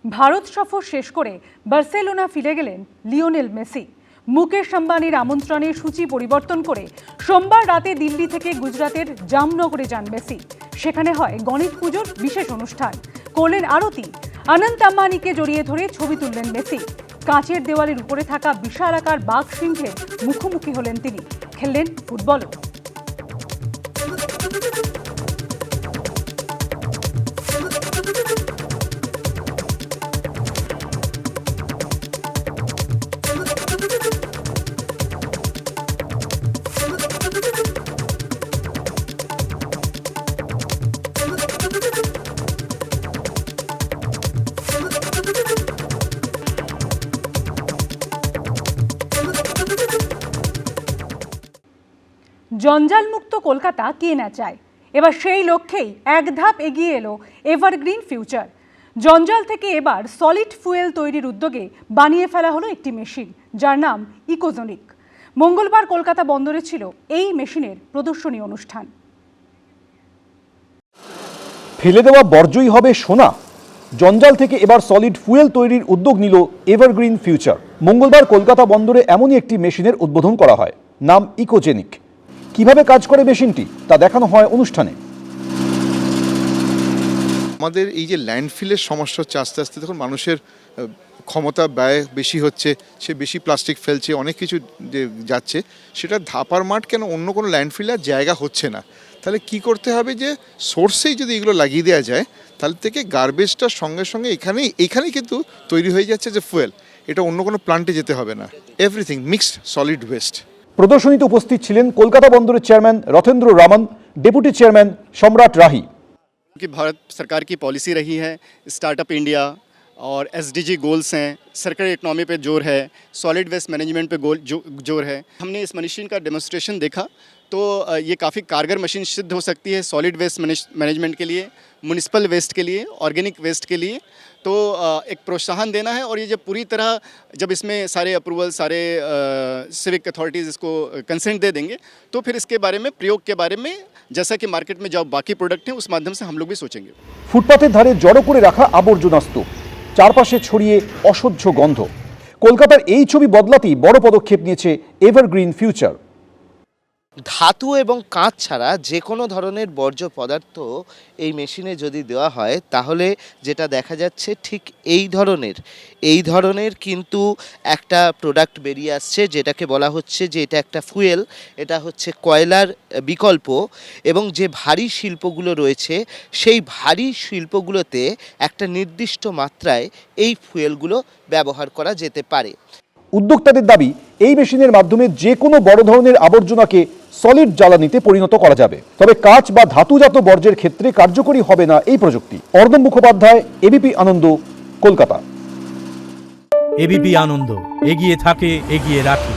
ভারত সফর শেষ করে বার্সেলোনা ফিরে গেলেন লিওনেল মেসি। মুকেশ আম্বানির আমন্ত্রণে সূচি পরিবর্তন করে সোমবার রাতে দিল্লি থেকে গুজরাতের জামনগরে যান মেসি। সেখানে হয় গণেশ পুজোর বিশেষ অনুষ্ঠান, করলেন আরতি। অনন্ত আম্বানিকে জড়িয়ে ধরে ছবি তুললেন মেসি। কাঁচের দেওয়ালের উপরে থাকা বিশাল আকার বাঘ সিংহের মুখোমুখি হলেন তিনি, খেললেন ফুটবলও। জঞ্জালমুক্ত কলকাতা কে না চায়। এবার সেই লক্ষ্যেই এক ধাপ এগিয়ে এলো এভারগ্রিন ফিউচার। জঞ্জাল থেকে এবার সলিড ফুয়েল তৈরির উদ্যোগে বানিয়ে ফেলা হলো একটি মেশিন, যার নাম ইকোজনিক। মঙ্গলবার কলকাতা বন্দরে ছিল এই মেশিনের প্রদর্শনী অনুষ্ঠান। ফেলে দেওয়া বর্জ্যই হবে সোনা। জঞ্জাল থেকে এবার সলিড ফুয়েল তৈরির উদ্যোগ নিল এভারগ্রিন ফিউচার। মঙ্গলবার কলকাতা বন্দরে এমনই একটি মেশিনের উদ্বোধন করা হয়, নাম ইকোজেনিক। কিভাবে কাজ করে মেশিনটি তা দেখানো হয় অনুষ্ঠানে। আমাদের এই যে ল্যান্ডফিলের সমস্যা হচ্ছে, আস্তে আস্তে দেখুন মানুষের ক্ষমতা ব্যয় বেশি হচ্ছে, সে বেশি প্লাস্টিক ফেলছে, অনেক কিছু যে যাচ্ছে, সেটা ধাপার মাঠ কেন অন্য কোনো ল্যান্ডফিলে আর জায়গা হচ্ছে না। তাহলে কি করতে হবে যে সোর্সেই যদি এগুলো লাগিয়ে দেওয়া যায়, তাহলে থেকে গার্বেজটার সঙ্গে সঙ্গে এখানেই কিন্তু তৈরি হয়ে যাচ্ছে যে ফুয়েল। এটা অন্য কোনো প্লান্টে যেতে হবে না, এভরিথিং মিক্সড সলিড ওয়েস্ট। প্রদর্শনীতে উপস্থিত ছিলেন কলকাতা বন্দরের চেয়ারম্যান রথেন্দ্র রামন, ডেপুটি চেয়ারম্যান সম্রাট राही। कि भारत सरकार की पॉलिसी रही है, स्टार्टअप इंडिया और एसडीजी गोल्स हैं, सर्कुलर इकोनॉमी पे जोर है, सॉलिड वेस्ट मैनेजमेंट पे जोर है। हमने इस मशीन का डेमोन्स्ट्रेशन देखा तो ये काफ़ी कारगर मशीन सिद्ध हो सकती है सॉलिड वेस्ट मैनेजमेंट के लिए, म्युनिसिपल वेस्ट के लिए, ऑर्गेनिक वेस्ट के लिए। तो एक प्रोत्साहन देना है और ये जब पूरी तरह जब इसमें सारे अप्रूवल, सारे सिविक अथॉरिटीज़ इसको कंसेंट दे देंगे तो फिर इसके बारे में, प्रयोग के बारे में, जैसा कि मार्केट में जो बाकी प्रोडक्ट हैं उस माध्यम से हम लोग भी सोचेंगे। ফুটপাতের ধারে জড়ো করে রাখা আবর্জনা স্তূপ, চারপাশে ছড়িয়ে অসহ্য গন্ধ। কলকাতার এই ছবি বদলাতেই বড় পদক্ষেপ নিয়েছে এভারগ্রিন ফিউচার। ধাতু এবং কাঁচ ছাড়া যে কোনো ধরনের বর্জ্য পদার্থ এই মেশিনে যদি দেওয়া হয় তাহলে যেটা দেখা যাচ্ছে ঠিক এই ধরনের কিন্তু একটা প্রোডাক্ট বেরিয়ে আসছে, যেটাকে বলা হচ্ছে যে এটা একটা ফুয়েল, এটা হচ্ছে কয়লার বিকল্প। এবং যে ভারী শিল্পগুলো রয়েছে সেই ভারী শিল্পগুলোতে একটা নির্দিষ্ট মাত্রায় এই ফুয়েলগুলো ব্যবহার করা যেতে পারে। উদ্যোক্তাদের দাবি, এই মেশিনের মাধ্যমে যে কোনো বড় ধরনের আবর্জনাকে সলিড জ্বালানিতে পরিণত করা যাবে। তবে কাঁচ বা ধাতুজাত বর্জ্যের ক্ষেত্রে কার্যকরী হবে না এই প্রযুক্তি। অর্ণব মুখোপাধ্যায়, এবিপি আনন্দ, কলকাতা। এবিপি আনন্দ, এগিয়ে থাকে, এগিয়ে রাখে।